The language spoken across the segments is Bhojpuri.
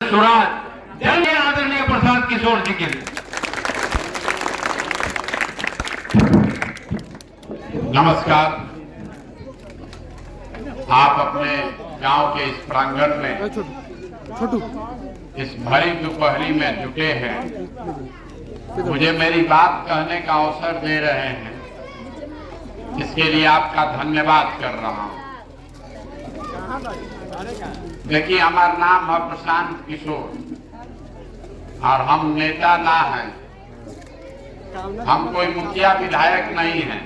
सुराज जय आदरणीय प्रसाद किशोर जी के लिए। नमस्कार। आप अपने गांव के इस प्रांगण में इस भरी दोपहरी में जुटे हैं, मुझे मेरी बात कहने का अवसर दे रहे हैं, इसके लिए आपका धन्यवाद कर रहा हूं। देखिए, हमारा नाम है प्रशांत किशोर और हम नेता ना हैं, हम कोई मुखिया विधायक नहीं हैं,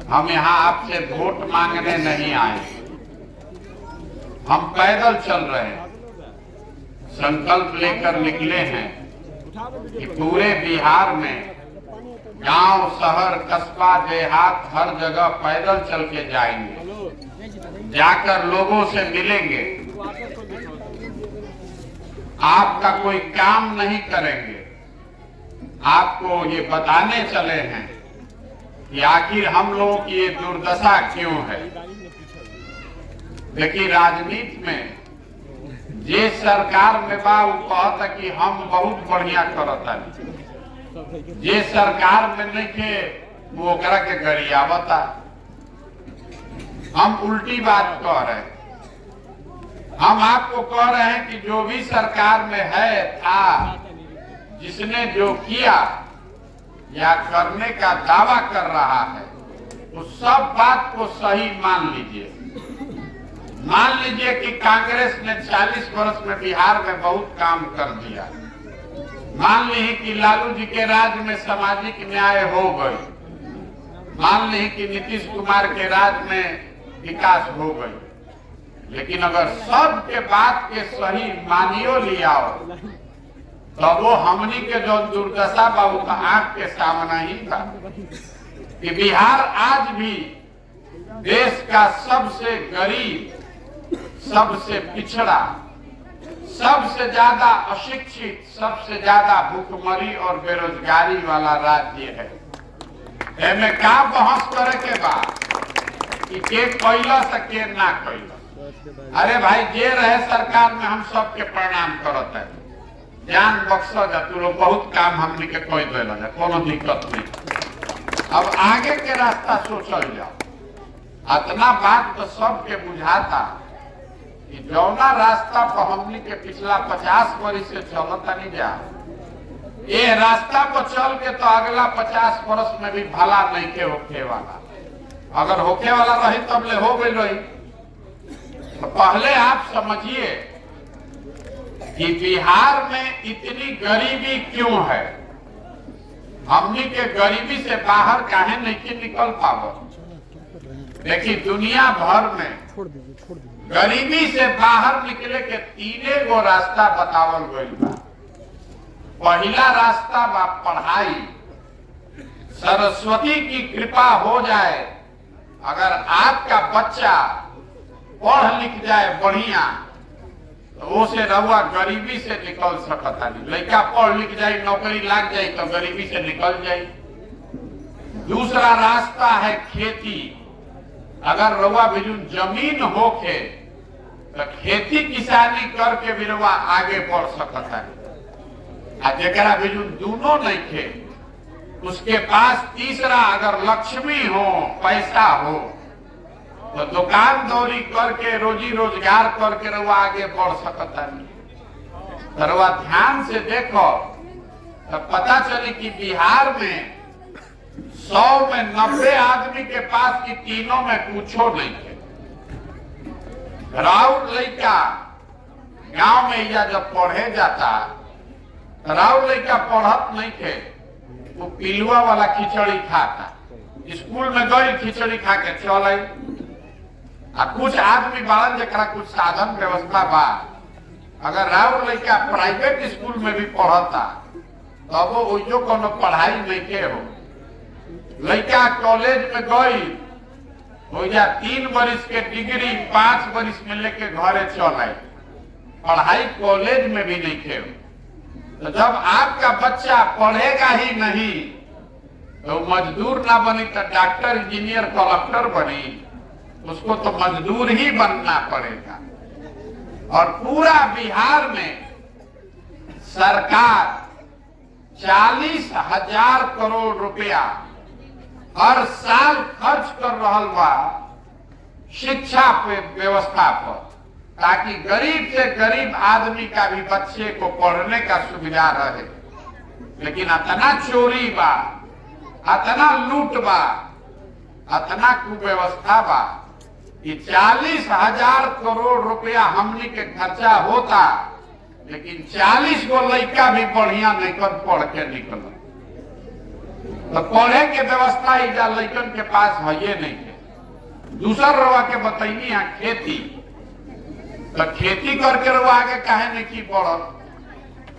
हम यहाँ आपसे वोट मांगने नहीं आए, हम पैदल चल रहे हैं, संकल्प लेकर निकले हैं कि पूरे बिहार में गांव, शहर, कस्बा, देहात हर जगह पैदल चल के जाएंगे, जाकर लोगों से मिलेंगे, आपका कोई काम नहीं करेंगे, आपको ये बताने चले हैं कि आखिर हम लोगों की ये दुर्दशा क्यों है। देखिए, राजनीति में जे सरकार में बा वो कहता कि हम बहुत बढ़िया करता, जे सरकार में नहीं के वो ओकरा के गरियावता। हम उल्टी बात कह रहे हैं, हम आपको कह रहे हैं कि जो भी सरकार में है था, जिसने जो किया या करने का दावा कर रहा है, उस सब बात को सही मान लीजिए। मान लीजिए कि कांग्रेस ने 40 वर्ष में बिहार में बहुत काम कर दिया। मान लीजिए कि लालू जी के राज में सामाजिक न्याय हो गई। मान लीजिए कि नीतीश कुमार के राज में विकास हो गई। लेकिन अगर सब के बात के सही मानियो लिया तो वो हमनी के जो दुर्दशा बा वो आंख के सामने ही था कि बिहार आज भी देश का सबसे गरीब, सबसे पिछड़ा, सबसे ज्यादा अशिक्षित, सबसे ज्यादा भूखमरी और बेरोजगारी वाला राज्य है। एमे का बहस करे के बाद कि के कैला से के ना कैला। अरे भाई, जे रहे सरकार में हम सबके प्रणाम करत है, जान बख्शा जा, तू लोग बहुत काम हमने के कोई देला जा, कोनो दिक्कत नहीं। अब आगे के रास्ता सोचल जाओ। इतना बात तो सबके बुझाता कि जौना रास्ता पर हमने के पिछला 50 वर्ष से चलता नहीं जा, ये रास्ता पर चल के तो अगला 50 वर्ष में भी भला नहीं के होके वाला। अगर होके वाला रही तब ले हो गई रही। तो पहले आप समझिए कि बिहार में इतनी गरीबी क्यों है, हमनी के गरीबी से बाहर काहे नहीं निकल पावो। देखिए, दुनिया भर में गरीबी से बाहर निकले के 3 गो रास्ता बतावल गइल बा। पहला रास्ता बा पढ़ाई। सरस्वती की कृपा हो जाए, अगर आपका बच्चा पढ़ लिख जाए बढ़िया, तो वो से रहुआ गरीबी से निकल सकता नहीं। लड़का पढ़ लिख जाए, नौकरी लग जाए तो गरीबी से निकल जाए। दूसरा रास्ता है खेती। अगर रहुआ भी जमीन होके तो खेती किसानी करके भी रहुआ आगे बढ़ सकता है। जरा भी दोनों नहीं थे, उसके पास तीसरा अगर लक्ष्मी हो, पैसा हो, तो दुकान दौरी करके रोजी रोजगार करके रहुआ आगे बढ़ सकता नहीं। रहुआ ध्यान से देखो तो पता चले कि बिहार में 100 में 90 आदमी के पास की तीनों में कुछो नहीं थे। राउर लड़का गांव में या जब पढ़े जाता, राउर लड़का पढ़त नहीं थे, वो पिलुआ वाला खिचड़ी खाता। स्कूल में गई खिचड़ी खा के चल आई। कुछ आदमी बालन जरा कुछ साधन व्यवस्था बा, अगर राउर लड़का प्राइवेट स्कूल में भी पढ़ता तब वो जो कोनो पढ़ाई नहीं के हो। लड़का कॉलेज में गई, हो जा 3 वर्ष के डिग्री 5 वर्ष में लेके घरे चल आई, पढ़ाई कॉलेज में भी नहीं के हो। तो जब आपका बच्चा पढ़ेगा ही नहीं तो मजदूर ना बनी तो डॉक्टर, इंजीनियर, कलेक्टर बनी, उसको तो मजदूर ही बनना पड़ेगा। और पूरा बिहार में सरकार 40,000 करोड़ रुपया हर साल खर्च कर रहा बा शिक्षा पे व्यवस्था पर, ताकि गरीब से गरीब आदमी का भी बच्चे को पढ़ने का सुविधा रहे। लेकिन अतना चोरी बा, अतना लूट बा, अतना कुव्यवस्था बा कि 40,000 करोड़ रुपया हमनी के खर्चा होता, लेकिन 40 गो लड़का भी बढ़िया नहीं कर पढ़ के निकल। तो पढ़े के व्यवस्था इजा लड़कन के पास है ये नहीं है। दूसरा रवा के बताइए यहाँ खेती, तो खेती करके रवा आगे काहे नहीं की बढ़।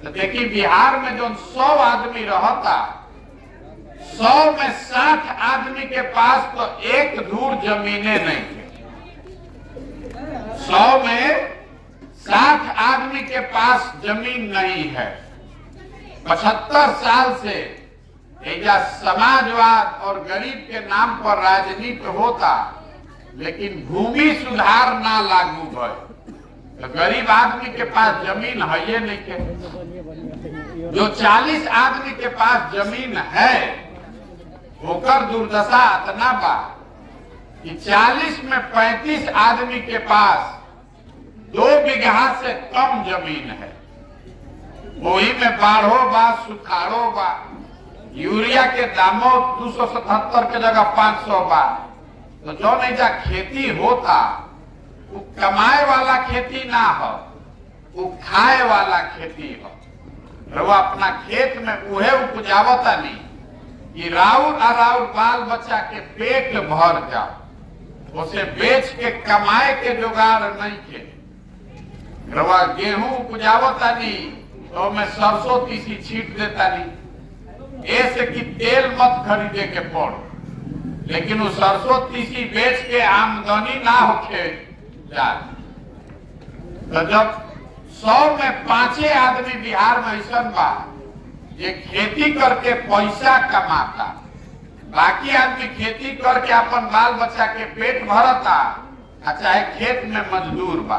तो देखिए बिहार में जो 100 आदमी रहता, 100 में 60 आदमी के पास तो एक धूर जमीने नहीं है। 100 में 60 आदमी के पास जमीन नहीं है। 75 साल से एजा समाजवाद और गरीब के नाम पर राजनीति होता, लेकिन भूमि सुधार ना लागू भय। तो गरीब आदमी के पास जमीन है ये नहीं के। जो 40 आदमी के पास जमीन है होकर दुर्दशा इतना बा कि 40 में 35 आदमी के पास 2 बीघा से कम जमीन है। वही में बाढ़ो बा, सुखाड़ो बा, यूरिया के दामों 277 के जगह 500 बा। तो जो नहीं जा खेती होता वो कमाए वाला खेती ना हो, वो खाए वाला खेती हो। वो अपना खेत में उहे उपजावता नहीं कि राउर और बाल बच्चा के पेट भर जाओ, उसे बेच के कमाए के जुगाड़ नहीं के। रवा गेहूं उपजावता नहीं तो मैं सरसों तीसी छीट देता नहीं, ऐसे कि तेल मत खरीदे के पड़। लेकिन वो सरसों तीसी बेच के आमदनी ना होके जा। तो जब 100 में 5 आदमी बिहार में ऐसा बा ये खेती करके पैसा कमाता, बाकी आदमी खेती करके अपन बाल बच्चा के पेट भरता, चाहे खेत में मजदूर बा।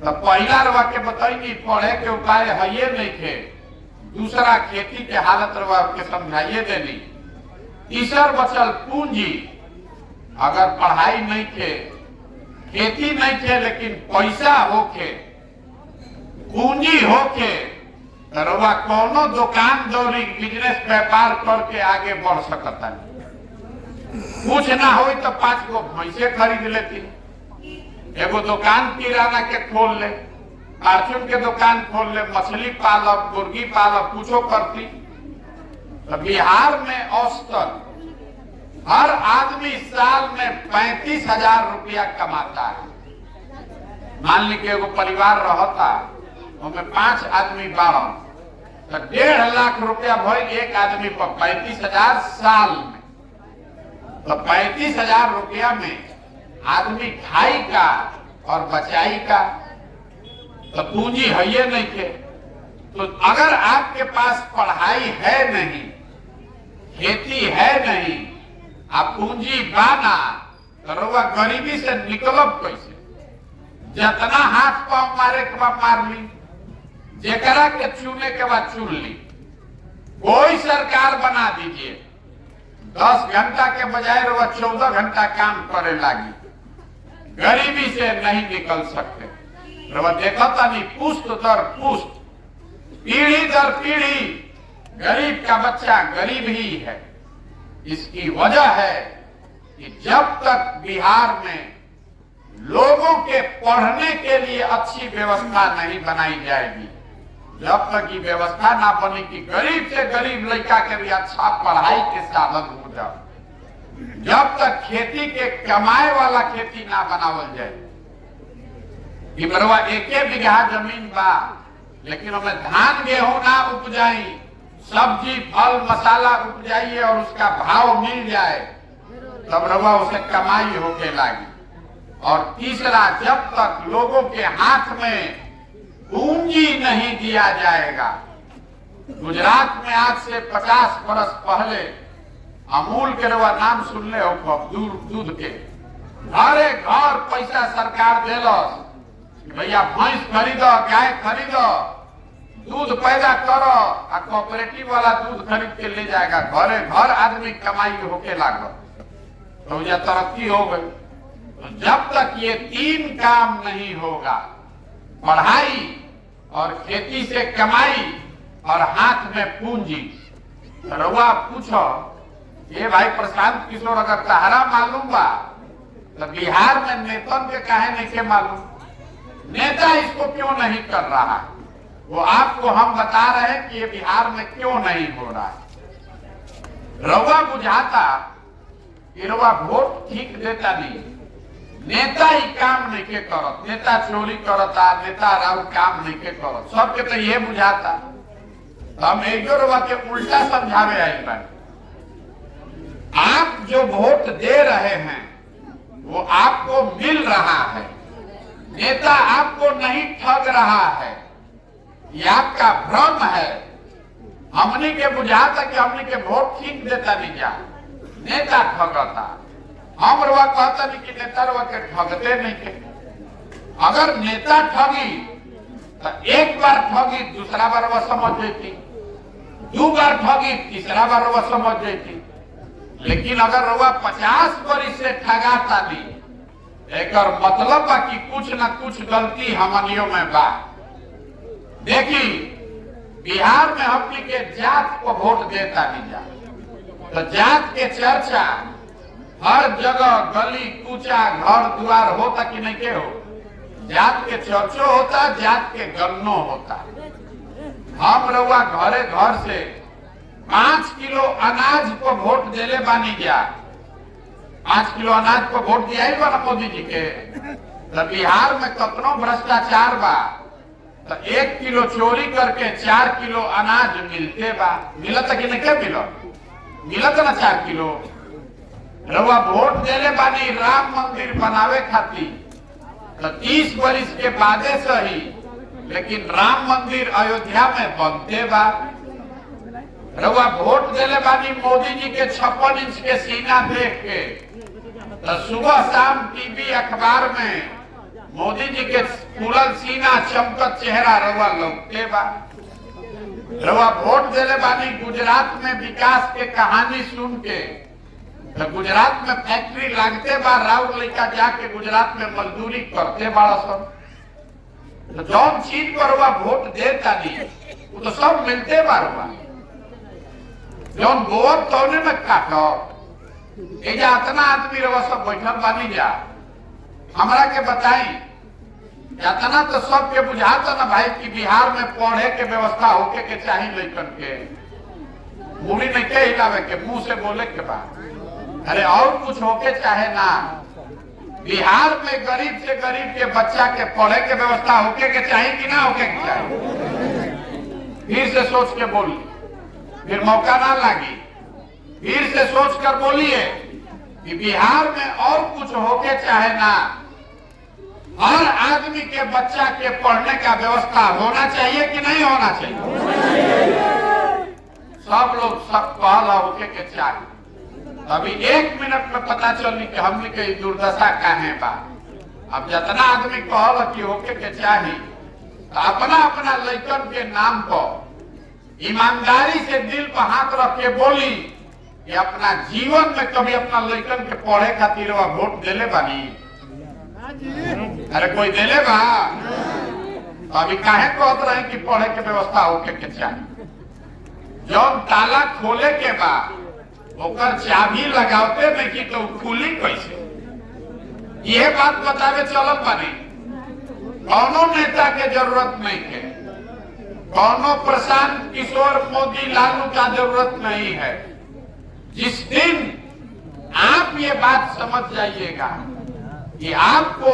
तो पहला रवा के बताइए पढ़े के उपाय है ये नहीं थे। दूसरा खेती के हालत रवा के समझाइए देनी। तीसरा बचल पूंजी, अगर पढ़ाई नहीं थे, खेती नहीं थे, लेकिन पैसा होके, पूंजी होके, रवा कोनो दुकान दौरी बिजनेस व्यापार करके आगे बढ़ सकता है। कुछ ना हो तो 5 गो भैंसे खरीद लेती, एगो दुकान किराना के खोल ले, परचून के दुकान खोल ले, मछली पालब, मुर्गी पालब, कुछो करती। तो बिहार में औसतन हर आदमी साल में 35,000 रुपया कमाता है। मान लीजिए एगो परिवार रहता, उसमें 5 आदमी 12, तो 1.5 लाख रुपया भई एक आदमी पर 35,000 साल में। तो 35,000 रुपया में आदमी खाई का और बचाई का, तो पूंजी है ये नहीं थे। तो अगर आपके पास पढ़ाई है नहीं, खेती है नहीं, आप पूंजी बाना, तो रउआ गरीबी से निकलब कैसे? जितना हाथ पांव मारे के बाद मार ली, जेकरा के चुने के बाद चुन ली। कोई सरकार बना दीजिए, 10 घंटा के बजाय रउआ 14 घंटा काम करे लगी, गरीबी से नहीं निकल सकते। रउआ देखता नहीं, पुश्त दर पुश्त, पीढ़ी दर पीढ़ी गरीब का बच्चा गरीब ही है। इसकी वजह है कि जब तक बिहार में लोगों के पढ़ने के लिए अच्छी व्यवस्था नहीं बनाई जाएगी, जब तक ये व्यवस्था ना बनी कि गरीब से गरीब लड़का के लिए अच्छा पढ़ाई के साधन हो जाए, जब तक खेती के कमाए वाला खेती ना बनावल जाए। कि बरवा 1 बीघा जमीन बा, लेकिन हमें धान गेहूं ना उपजाई, सब्जी फल मसाला उपजाइए और उसका भाव मिल जाए, तब रवा उसे कमाई होके लागी। और तीसरा, जब तक लोगों के हाथ में पूंजी नहीं दिया जाएगा। गुजरात में आज से 50 बरस पहले अमूल के रवा नाम सुनले हो, दूध के घरे घर पैसा सरकार देलस, भैया भैंस खरीदो, गाय खरीदो, दूध पैदा करो, और कोऑपरेटिव वाला दूध खरीद के ले जाएगा घरे घर, आदमी कमाई होके लागो तो यह तरक्की हो गई। तो जब तक ये तीन काम नहीं होगा, पढ़ाई और खेती से कमाई और हाथ में पूंजी, रउआ पूछो ये भाई प्रशांत किशोर अगर तहरा मालूम बा तो बिहार में नेतन के काहे नहीं के मालूम, नेता इसको क्यों नहीं कर रहा है, वो आपको हम बता रहे हैं कि ये बिहार में क्यों नहीं हो रहा है। रउआ बुझाता कि रउआ वोट ठीक देता नहीं, नेता ही काम नहीं के करत, नेता चोरी करता, नेता राव काम नहीं के करत, सबके तो ये बुझाता। तो हम एगो रउआ के उल्टा समझावे आइल बानी। आप जो वोट दे रहे हैं वो आपको मिल रहा है, नेता आपको नहीं ठग रहा है, ये आपका भ्रम है। हमने के बुझाता कि हमने के वोट ठीक देता नहीं जा, नेता ठगता। हम रवा कहता नहीं कि नेता रवा के ठगते नहीं के। अगर नेता ठगी तो एक बार ठगी दूसरा बार वह समझ लेती, दो बार ठगी तीसरा बार वह समझ लेती। लेकिन अगर रवा 50 वर्ष से ठगाता नहीं, एक मतलब बा कि कुछ न कुछ गलती हमनियों में बा। देखी बिहार में हमनी के जात को वोट देता नहीं जा, तो जात के चर्चा हर जगह गली कूचा घर द्वार होता कि नहीं के हो, जात के चर्चो होता, जात के गन्नो होता। हम रउआ घरे घर से 5 किलो अनाज को वोट देले बानी जा, 5 किलो अनाज को वोट दिया ही बना मोदी जी के। तो बिहार में कितनो भ्रष्टाचार बा, तो 1 किलो चोरी करके 4 किलो अनाज मिलते बा, मिलता कि नहीं के मिलत ना 4 किलो। रउआ वोट देले बानी राम मंदिर बनावे खातिर, तो 30 वर्ष के बादे सही, लेकिन राम मंदिर अयोध्या में बनते बा। रउआ वोट देले बानी मोदी जी के 56 इंच के सीना देख के, तो सुबह शाम टीवी अखबार में मोदी जी के फूलल सीना चमकत चेहरा रउआ लौटते बा। रउआ वोट देले बानी गुजरात में विकास के कहानी सुन के, तो गुजरात में फैक्ट्री लागते बा, राउर लड़का जाके गुजरात में मजदूरी करते बड़ा सब। तो जौन चीज पर रउआ वोट देता नहीं वो तो सब मिलते बा। रउआ जौन गोबर तौने में काटो, एजा इतना आदमी रउआ सब बैठल बानी जा, हमरा के बताई इतना तो सबके बुझाता ना भाई कि बिहार में पढ़े के व्यवस्था होके के चाहिए, लड़कन के मुड़ी नहीं के हिलावे के, मुंह से बोले के बाद, अरे और कुछ होके चाहे ना, बिहार में गरीब से गरीब के बच्चा के पढ़े के व्यवस्था होके के चाहिए कि ना होके के चाहिए। फिर से सोच के बोली, फिर मौका ना लगी, फिर से सोच कर बोलिए कि बिहार में और कुछ होके चाहे ना, हर आदमी के बच्चा के पढ़ने का व्यवस्था होना चाहिए कि नहीं होना चाहिए। सब लोग सब कहला होके के चाहिए। अभी 1 मिनट में पता चली कि हमने के दुर्दशा काहे बा। अब जितना आदमी कहला कि होके के चाहिए, तो अपना अपना लड़कन के नाम पर ईमानदारी से दिल पर हाथ रख के बोली कि अपना जीवन में कभी अपना लड़कन के पढ़े खातिर वोट देले बानी? अरे कोई देले बा? तो अभी काहे कहत रहे कि पढ़े के व्यवस्था होके के चाहिए? जौन ताला खोले के बा ओकर चाबी लगावते नहीं कि तो खुली कैसे? यह बात बतावे चलत बानी। कौनो नेता के जरूरत नहीं है, कौनो प्रशांत किशोर मोदी लालू का जरूरत नहीं है। जिस दिन आप ये बात समझ जाइएगा कि आपको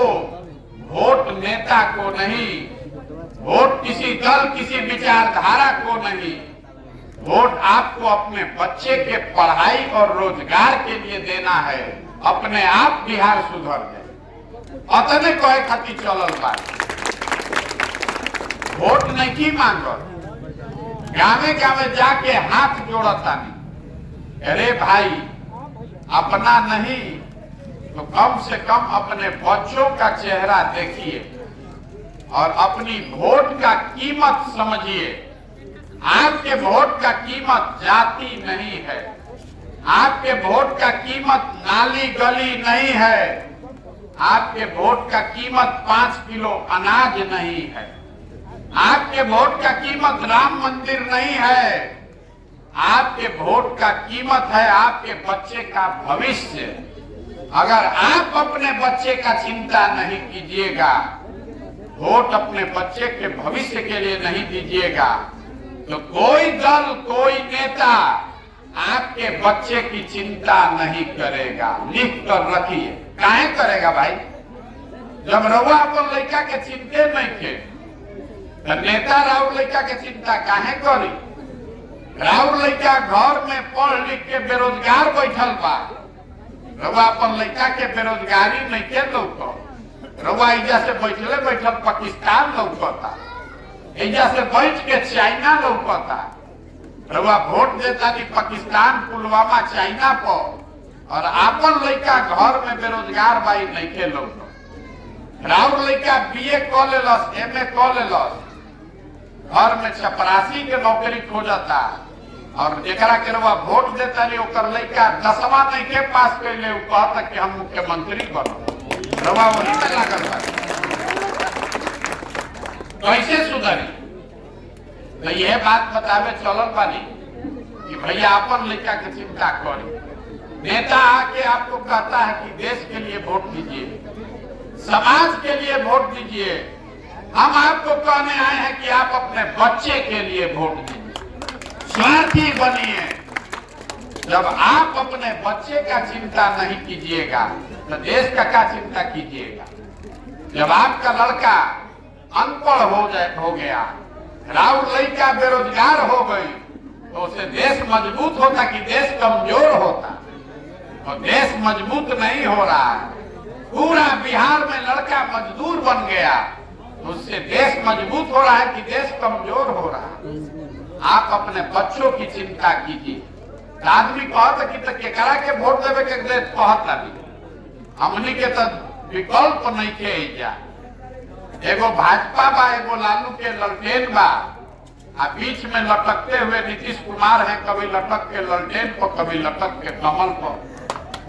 वोट नेता को नहीं, वोट किसी दल किसी विचारधारा को नहीं, वोट आपको अपने बच्चे के पढ़ाई और रोजगार के लिए देना है, अपने आप बिहार सुधर जाए। अतने कहे खातिर चलल बा, वोट नहीं की मांगल, गावे गावे जाके हाथ जोड़ता नहीं। अरे भाई, अपना नहीं तो कम से कम अपने बच्चों का चेहरा देखिए। और अपनी वोट का कीमत समझिए। आपके वोट का कीमत जाति नहीं है, आपके वोट का कीमत नाली गली नहीं है, आपके वोट का कीमत 5 किलो अनाज नहीं है, आपके वोट का कीमत राम मंदिर नहीं है, आपके वोट का कीमत है आपके बच्चे का भविष्य। अगर आप अपने बच्चे का चिंता नहीं कीजिएगा, वोट अपने बच्चे के भविष्य के लिए नहीं दीजिएगा, तो कोई दल कोई नेता आपके बच्चे की चिंता नहीं करेगा। लिख कर रखिए। काहे करेगा भाई? जब रउआ अपन लड़का के चिंते नहीं थे तो नेता राउर लड़का के चिंता काहे करी? राउर लड़का घर में पढ़ लिख के बेरोजगार बैठल बा, रउआ अपन लड़का के बेरोजगारी नहीं के लौक, रउआ एजा से बैठले बैठल पाकिस्तान लौकता, एजा से बैठ के चाइना लौकता, रउआ वोट देता नहीं पाकिस्तान पुलवामा चाइना पर, और आपन लड़का घर में बेरोजगार बाई नहीं के लौक। राउर लड़का बीए क लेलस, एमए क लेलस, घर में चपरासी के नौकरी खोजता, और जेकरा के रउआ वोट देता नहीं ओकर लड़का 10वां नहीं के पास कैले, उ कहता कि हम मुख्यमंत्री बनब। रउआ वही में लागल बा। कैसे सुधरी? तो यह बात बतावे चलल बानी कि भैया अपन लड़का की चिंता करी। नेता आके आपको कहता है कि देश के लिए वोट दीजिए, समाज के लिए वोट दीजिए। हम आपको कहने आए हैं कि आप अपने बच्चे के लिए वोट दीजिए, स्वार्थी बनिए। जब आप अपने बच्चे का चिंता नहीं कीजिएगा तो देश का क्या चिंता कीजिएगा? जब आपका लड़का अनपढ़ हो गया, राउर लड़का बेरोजगार हो गई, तो उसे देश मजबूत होता कि देश कमजोर होता? और देश मजबूत नहीं हो रहा है। पूरा बिहार में लड़का मजदूर बन गया, तो उससे देश मजबूत हो रहा है कि देश कमजोर हो रहा है? आप अपने बच्चों की चिंता कीजिए। आदमी कहता कि तो केकरा के वोट देवे के कहता भी हमनी के तो विकल्प नहीं के जा। एगो भाजपा बा, एगो लालू के ललटेन बा, आ बीच में लटकते हुए नीतीश कुमार है, कभी लटक के ललटेन पर, कभी लटक के कमल पर।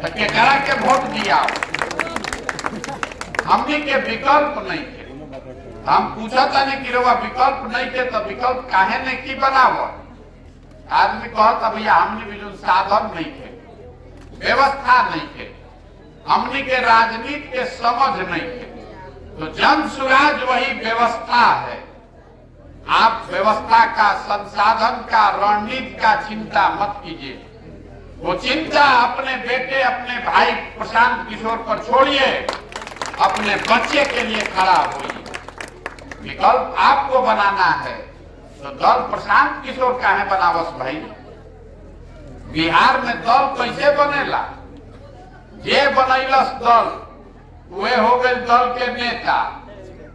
तो केकरा के वोट दिया? हमनी के विकल्प नहीं थे। हम पूछा था नहीं कि रउआ विकल्प नहीं थे, तो विकल्प काहे नहीं की बनावो? आदमी कहता भैया हमने भी जो साधन नहीं थे, व्यवस्था नहीं थे, हमनी के राजनीति के समझ नहीं थे। तो जन सुराज वही व्यवस्था है। आप व्यवस्था का, संसाधन का, रणनीति का चिंता मत कीजिए। वो चिंता अपने बेटे, अपने भाई प्रशांत किशोर पर छोड़िए, अपने बच्चे के लिए खड़ा होइए। विकल्प आपको बनाना है तो दल प्रशांत किशोर काहे बनावस भाई? बिहार में दल कैसे बनेला? जे बनैलस दल वे हो गए दल के नेता।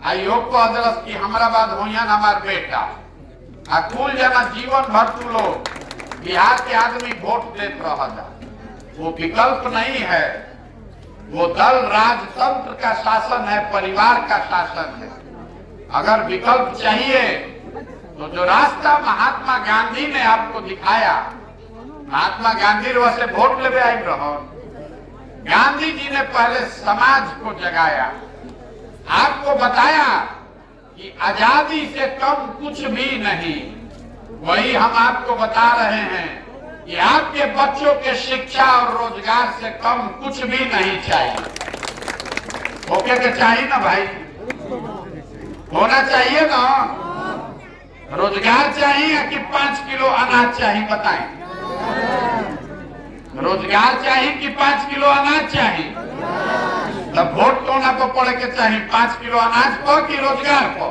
आइयो कह दिलस कि हमारा बाद होयन हमार बेटा, आ कुल जना जीवन भर तू लोग बिहार के आदमी वोट देत रहा। वो विकल्प नहीं है, वो दल राजतंत्र का शासन है, परिवार का शासन है। अगर विकल्प चाहिए तो जो रास्ता महात्मा गांधी ने आपको दिखाया, महात्मा गांधी वैसे वोट लेवे आई रहो, गांधी जी ने पहले समाज को जगाया, आपको बताया कि आजादी से कम कुछ भी नहीं। वही हम आपको बता रहे हैं कि आपके बच्चों के शिक्षा और रोजगार से कम कुछ भी नहीं चाहिए। ओके के चाहिए ना भाई? होना चाहिए ना? रोजगार चाहिए कि 5 किलो अनाज चाहिए? बताएं। रोजगार चाहिए कि 5 किलो अनाज चाहिए? तब वोट कोना को पड़े के चाहिए? 5 किलो अनाज को कि रोजगार को?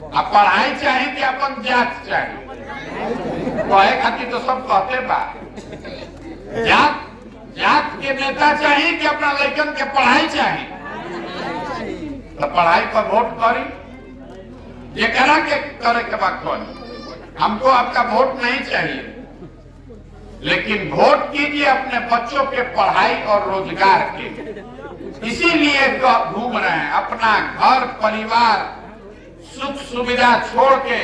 अब पढ़ाई चाहिए कि अपन जात चाहिए? कहे खातिर तो सब कहते बा जात के नेता चाहिए कि अपना लड़कन के पढ़ाई चाहिए? तो पढ़ाई पर वोट करी, ये करा के करे के बाद करी। हमको आपका वोट नहीं चाहिए, लेकिन वोट कीजिए अपने बच्चों के पढ़ाई और रोजगार के। इसीलिए घूम रहे हैं। अपना घर परिवार सुख सुविधा छोड़ के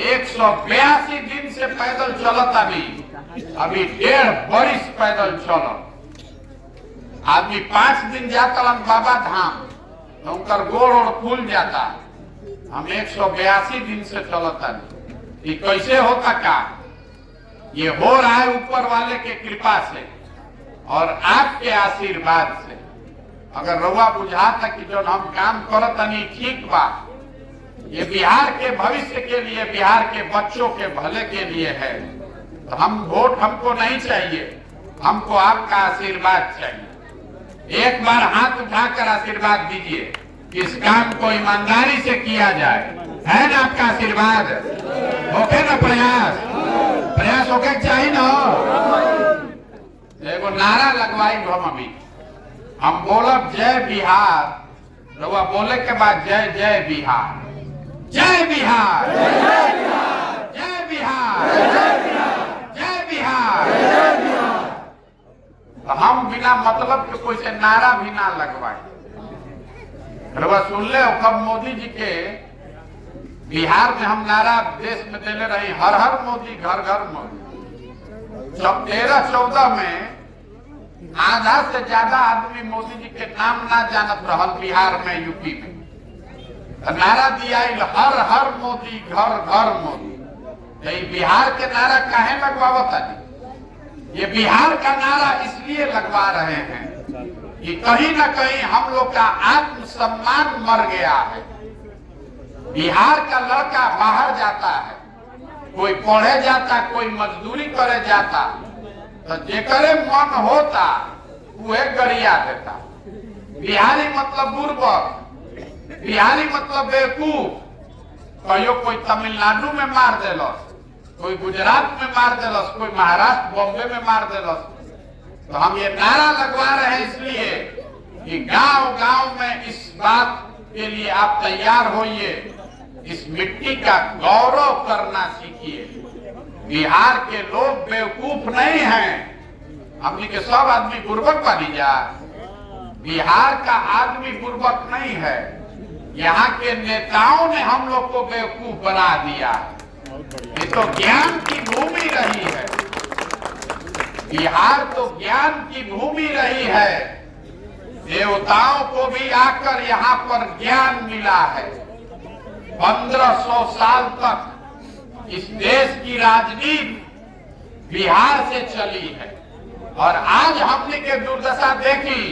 182 दिन से पैदल चलत। अभी 1.5 बरिस पैदल चलत। आदमी 5 दिन जाता बाबा धाम तो उनका गोड़ और फूल जाता। हम 182 दिन से चलता। ये कैसे होता का? ये हो रहा है ऊपर वाले के कृपा से और आपके आशीर्वाद से। अगर रउआ बुझाता कि जो हम काम करत नहीं ठीक बा, ये बिहार के भविष्य के लिए, बिहार के बच्चों के भले के लिए है, तो हम वोट हमको नहीं चाहिए, हमको आपका आशीर्वाद चाहिए। एक बार हाथ उठाकर आशीर्वाद दीजिए कि इस काम को ईमानदारी से किया जाए। है ना आपका आशीर्वाद? होके ना प्रयास होके चाहिए ना। एगो नारा लगवाई हम हम बोलब जय बिहार, रउआ बोले के बाद जय जय बिहार, जय बिहार, जय बिहार, जय बिहार, जय बिहार। तो हम बिना मतलब के कोई से नारा भी ना लगवाए। रउआ सुन ले कब मोदी जी के बिहार में हम नारा देश में देने रही, हर हर मोदी, घर घर मोदी। जब 13-14 में आधा से ज्यादा आदमी मोदी जी के नाम ना जानत रहल बिहार में, यूपी में, तो नारा दिया हर हर मोदी, घर घर मोदी। ये बिहार के नारा काहे लगवावता? ये बिहार का नारा इसलिए लगवा रहे हैं कि कहीं ना कहीं हम लोग का आत्मसम्मान मर गया है। बिहार का लड़का बाहर जाता है, कोई पढ़े जाता, कोई मजदूरी करे जाता, तो जेकरे मन होता वह गरिया देता। बिहारी मतलब बुर्बक, बिहारी मतलब बेवकूफ। कहियो कोई तमिलनाडु में मार देलस, कोई गुजरात में मार देलस, कोई महाराष्ट्र बॉम्बे में मार देलस। तो हम ये नारा लगवा रहे हैं इसलिए कि गांव गांव में इस बात के लिए आप तैयार होइए, इस मिट्टी का गौरव करना सीखिए। बिहार के लोग बेवकूफ नहीं हैं। हमने के सब आदमी बुर्बक बनी जा। बिहार का आदमी बुर्बक नहीं है, यहाँ के नेताओं ने हम लोग को बेवकूफ बना दिया। ये तो ज्ञान की भूमि रही है, बिहार तो ज्ञान की भूमि रही है। देवताओं को भी आकर यहाँ पर ज्ञान मिला है। 1500 साल तक इस देश की राजनीति बिहार से चली है। और आज हमने के दुर्दशा देखी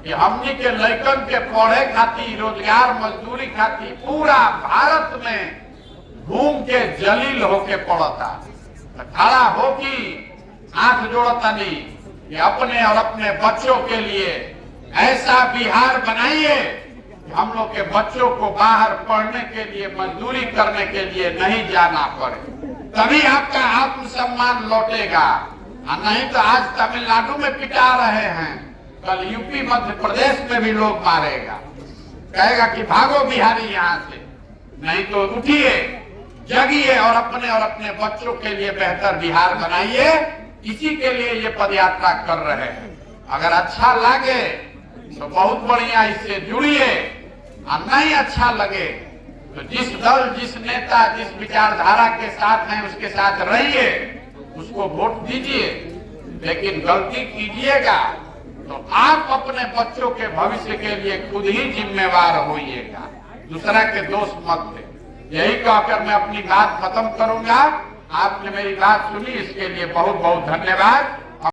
कि हमने के लड़कन के पढ़े खातिर, रोजगार मजदूरी खातिर पूरा भारत में घूम के जलील होके पड़ता। खड़ा होकी हाथ जोड़ता नहीं कि अपने और अपने बच्चों के लिए ऐसा बिहार बनाइए कि हम लोग के बच्चों को बाहर पढ़ने के लिए, मजदूरी करने के लिए नहीं जाना पड़े। तभी आपका आत्मसम्मान लौटेगा। नहीं तो आज तमिलनाडु में पिटा रहे हैं, कल यूपी मध्य प्रदेश में भी लोग मारेगा, कहेगा कि भागो बिहारी यहाँ से। नहीं तो उठिए, जगिए और अपने बच्चों के लिए बेहतर बिहार बनाइए। इसी के लिए ये पदयात्रा कर रहे हैं। अगर अच्छा लगे तो बहुत बढ़िया, इससे जुड़िए। और नहीं अच्छा लगे तो जिस दल, जिस नेता, जिस विचारधारा के साथ हैं उसके साथ रहिए, उसको वोट दीजिए। लेकिन गलती कीजिएगा तो आप अपने बच्चों के भविष्य के लिए खुद ही जिम्मेवार होइएगा, दूसरा के दोष मत दे। यही कहकर मैं अपनी बात खत्म करूंगा। आपने मेरी बात सुनी, इसके लिए बहुत बहुत धन्यवाद।